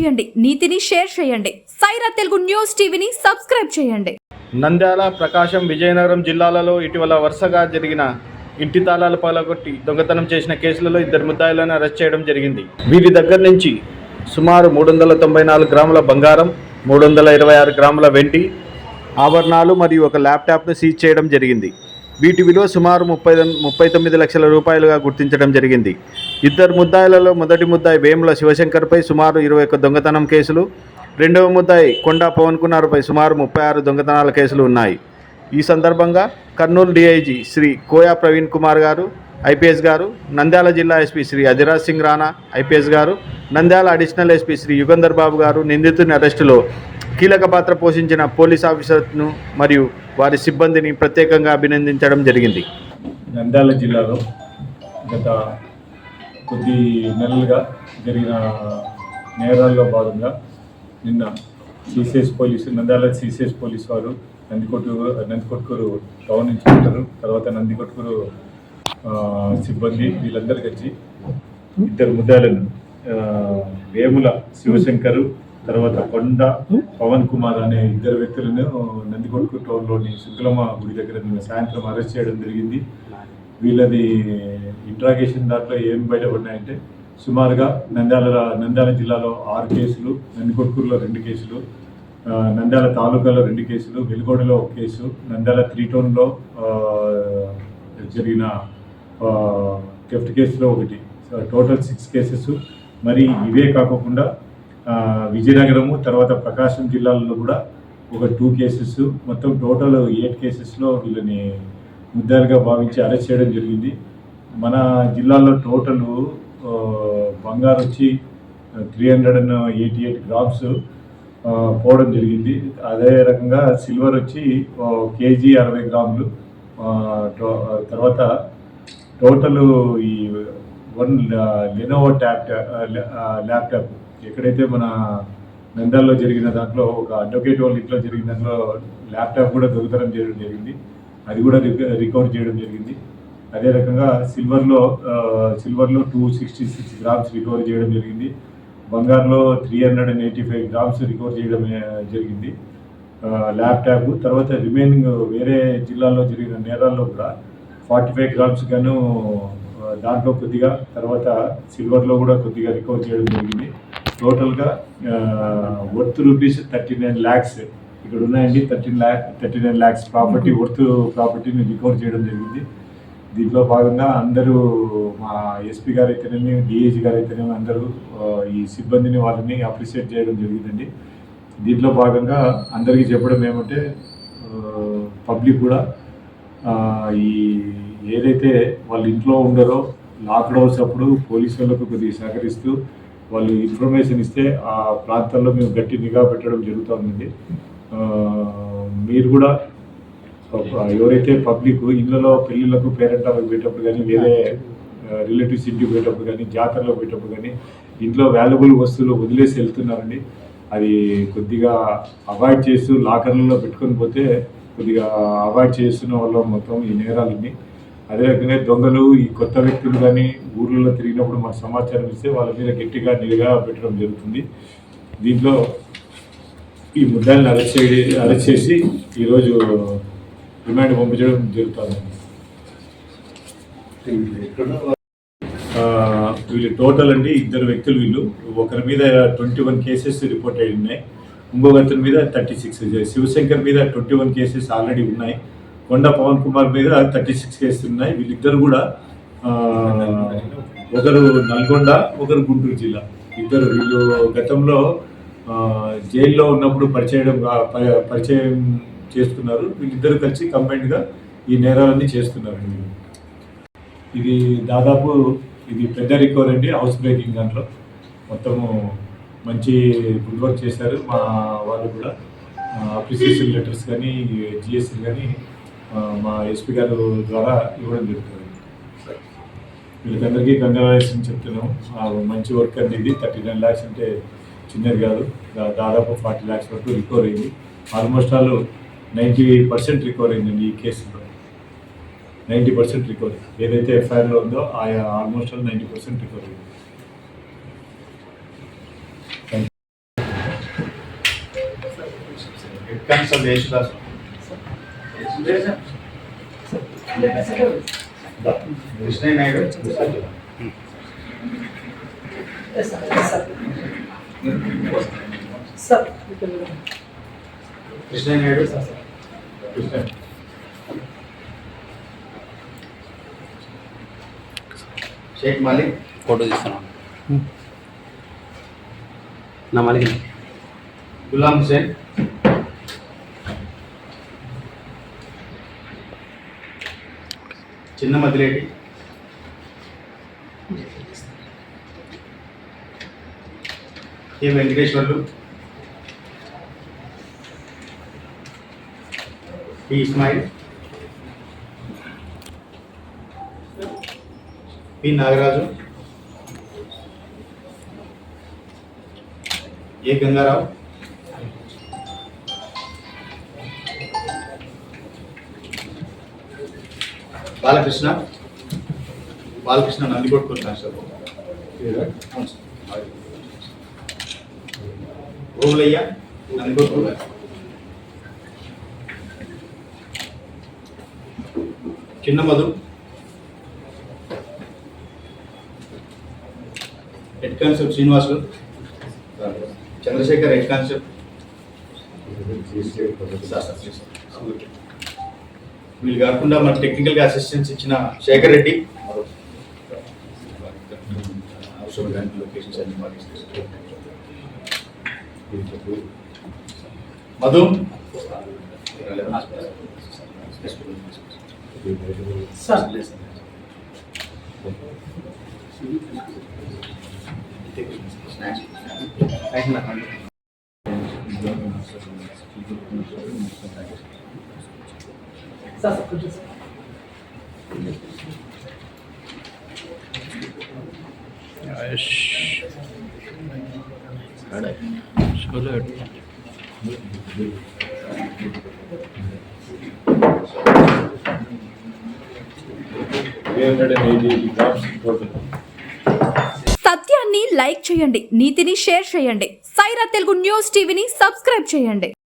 చేయండి, నీతిని షేర్ చేయండి. సైరా తెలుగు న్యూస్ టీవీని సబ్స్క్రైబ్ చేయండి. నంద్యాల, ప్రకాశం, విజయనగరం జిల్లాలలో ఇటీవల వరుసగా జరిగిన ఇంటి తాళాలు పగలగొట్టి దొంగతనం చేసిన కేసులలో 2 ముద్దాయిలను అరెస్ట్ చేయడం జరిగింది. వీరి దగ్గర నుంచి సుమారు 394 గ్రాముల బంగారం, 326 గ్రాముల వెండి ఆభరణాలు మరియు ఒక ల్యాప్టాప్ను సీజ్ చేయడం జరిగింది. వీటి విలువ సుమారు 39 లక్షల రూపాయలుగా గుర్తించడం జరిగింది. 2 ముద్దాయిలలో మొదటి ముద్దాయి వేముల శివశంకర్పై సుమారు 21 దొంగతనం కేసులు, రెండవ ముద్దాయి కొండా పవన్ కుమార్పై సుమారు 36 దొంగతనాల కేసులు ఉన్నాయి. ఈ సందర్భంగా కర్నూలు డీఐజీ శ్రీ కోయా ప్రవీణ్ కుమార్ గారు ఐపీఎస్ గారు, నంద్యాల జిల్లా ఎస్పీ శ్రీ అధిరాజ్ సింగ్ రాణా ఐపీఎస్ గారు, నంద్యాల అడిషనల్ ఎస్పీ శ్రీ యుగంధర్ బాబు గారు నిందితుని అరెస్టులో కీలక పాత్ర పోషించిన పోలీస్ ఆఫీసర్ను మరియు వారి సిబ్బందిని ప్రత్యేకంగా అభినందించడం జరిగింది. నంద్యాల జిల్లాలో గత కొద్ది నెలలుగా జరిగిన నేరాల్లో భాగంగా నిన్న CCS police, Nandyal CCS police వారు నందికొట్కూరు టౌన్ ఇన్స్పెక్టరు, తర్వాత నందికొట్కూరు సిబ్బంది వీళ్ళందరూ కలిసి 2 ముద్దాయిలను వేముల శివశంకరు, తర్వాత కొండ పవన్ కుమార్ అనే 2 వ్యక్తులను నందికొట్కూరు టౌన్లోని శుక్లమ్మ గుడి దగ్గర సాయంత్రం అరెస్ట్ చేయడం జరిగింది. వీళ్ళది ఇంట్రాగేషన్ దాంట్లో ఏం బయటపడినాయంటే సుమారుగా నంద్యాల జిల్లాలో 6 కేసులు, నందికొట్కూరులో 2 కేసులు, నంద్యాల తాలూకాలో 2 కేసులు, వెలుగోడలో 1 కేసు, నంద్యాల 3 టౌన్లో జరిగిన థెఫ్ట్ కేసులో 1, టోటల్ 6 కేసెస్. మరి ఇవే కాకుండా విజయనగరము తర్వాత ప్రకాశం జిల్లాల్లో కూడా ఒక 2 కేసెస్, మొత్తం టోటల్ 8 కేసెస్లో వీళ్ళని ముద్దాయిలుగా భావించి అరెస్ట్ చేయడం జరిగింది. మన జిల్లాలో టోటల్ బంగారు వచ్చి 388 గ్రామ్స్ పోవడం జరిగింది. అదే రకంగా సిల్వర్ వచ్చి కేజీ 60 గ్రాములు. తర్వాత టోటల్ ఈ 1 లెనోవో ల్యాప్టాప్ ఎక్కడైతే మన నంద్యాలలో జరిగిన దాంట్లో ఒక అడ్వకేట్ వాళ్ళ ఇంట్లో జరిగిన దాంట్లో ల్యాప్టాప్ కూడా దొంగతనం చేయడం జరిగింది, అది కూడా రికవర్ చేయడం జరిగింది. అదే రకంగా సిల్వర్లో 266 గ్రామ్స్ రికవర్ చేయడం జరిగింది. బంగారులో 385 గ్రామ్స్ రికవర్ చేయడం జరిగింది ల్యాప్టాప్. తర్వాత రిమైనింగ్ వేరే జిల్లాల్లో జరిగిన నేరాల్లో కూడా 45 గ్రామ్స్ గాను దాంట్లో కొద్దిగా, తర్వాత సిల్వర్లో కూడా కొద్దిగా రికవర్ చేయడం జరిగింది. టోటల్గా వర్త్ రూపీస్ 39 lakhs ఇక్కడ ఉన్నాయండి. 39 lakhs ప్రాపర్టీని రికవర్ చేయడం జరిగింది. దీంట్లో భాగంగా అందరూ మా ఎస్పీ గారు అయితేనేమి, డిఐజీ గారు అయితేనేమి అందరూ ఈ సిబ్బందిని వాళ్ళని అప్రిషియేట్ చేయడం జరిగిందండి. దీంట్లో భాగంగా అందరికీ చెప్పడం ఏమంటే పబ్లిక్ కూడా ఈ ఏదైతే వాళ్ళ ఇంట్లో ఉండరో లాక్డౌన్స్ అప్పుడు పోలీసు వాళ్ళకు కొద్దిగా సహకరిస్తూ వాళ్ళు ఇన్ఫర్మేషన్ ఇస్తే ఆ ప్రాంతాల్లో మేము గట్టి నిఘా పెట్టడం జరుగుతుందండి. మీరు కూడా ఎవరైతే పబ్లిక్ ఇళ్ళలో పెళ్ళిళ్ళకు పేరెంటాలకు పోయేటప్పుడు కానీ, వేరే రిలేటివ్స్ ఇంటికి పోయేటప్పుడు కానీ, జాతరలో పోయేటప్పుడు కానీ ఇంట్లో వాల్యుబుల్ వస్తువులు వదిలేసి వెళ్తున్నారండి. అది కొద్దిగా అవాయిడ్ చేస్తూ లాకర్లలో పెట్టుకొని పోతే కొద్దిగా అవాయిడ్ చేస్తున్న వాళ్ళు మొత్తం ఈ నేరాలని. అదే రకంగా దొంగలు ఈ కొత్త వ్యక్తులు కానీ ఊర్లలో తిరిగినప్పుడు మాకు సమాచారం ఇస్తే వాళ్ళ మీద గట్టిగా నిఘా పెట్టడం జరుగుతుంది. దీంట్లో ఈ ముద్దాయిలను అరెస్ట్ చేసి ఈరోజు రిమాండ్ పంపించడం జరుగుతుంది. వీళ్ళు టోటల్ అండి 2 వ్యక్తులు. వీళ్ళు ఒకరి మీద 21 కేసెస్ రిపోర్ట్ అయి ఉన్నాయి, ఇంకొకరి మీద 36. శివశంకర్ మీద 21 కేసెస్ ఆల్రెడీ ఉన్నాయి, కొండ పవన్ కుమార్ మీద 36 కేసులు ఉన్నాయి. వీళ్ళిద్దరు కూడా ఒకరు నల్గొండ, ఒకరు గుంటూరు జిల్లా. వీళ్ళు గతంలో జైల్లో ఉన్నప్పుడు పరిచయం చేస్తున్నారు. వీళ్ళిద్దరు కలిసి కంబైన్డ్గా ఈ నేరాలన్నీ చేస్తున్నారు. ఇది దాదాపు పెద్ద రికవరీ అండి. హౌస్ బ్రేకింగ్ దాంట్లో మొత్తము మంచి గుడ్ వర్క్ చేశారు మా వాళ్ళు కూడా. అప్రిసియేషన్ లెటర్స్ కానీ జిఎస్టీ కానీ మా ఎస్పీ గారు ద్వారా ఇవ్వడం జరుగుతుంది. వీళ్ళకందరికీ కంగ్రాచులేషన్ చెప్తున్నాం. మంచి వర్క్ అండి ఇది. 39 lakhs అంటే చిన్నది కాదు. దాదాపు 40 lakhs వరకు రికవర్ అయింది. ఆల్మోస్ట్ ఆల్ 90% రికవర్ అయిందండి ఈ కేసులో. 90% రికవరీ ఏదైతే ఎఫ్ఐఆర్లో ఉందో almost all 90% recovery. Constable Yesudas, Krishnaiah Naidu, Krishnaiah Naidu, Shaik Malik, photo తీస్తున్నాను నా మళ్ళీ Ghulam Hussain, Chinna Madileti, K Venkateswarlu, P Ismail, P Nagaraju, A Gangarao, Balakrishna, Nandikotkur constable, Ovulayya, Nandikotkur, Chinna Madhu, head constable Srinivasulu, Chandrasekhar, head constable, వీళ్ళు కాకుండా మన టెక్నికల్గా అసిస్టెన్స్ ఇచ్చిన శేఖర్ రెడ్డి, మధు, సత్యాన్ని లైక్ చేయండి, నీతిని షేర్ చేయండి. సైరా తెలుగు న్యూస్ టీవీని సబ్స్క్రైబ్ చేయండి.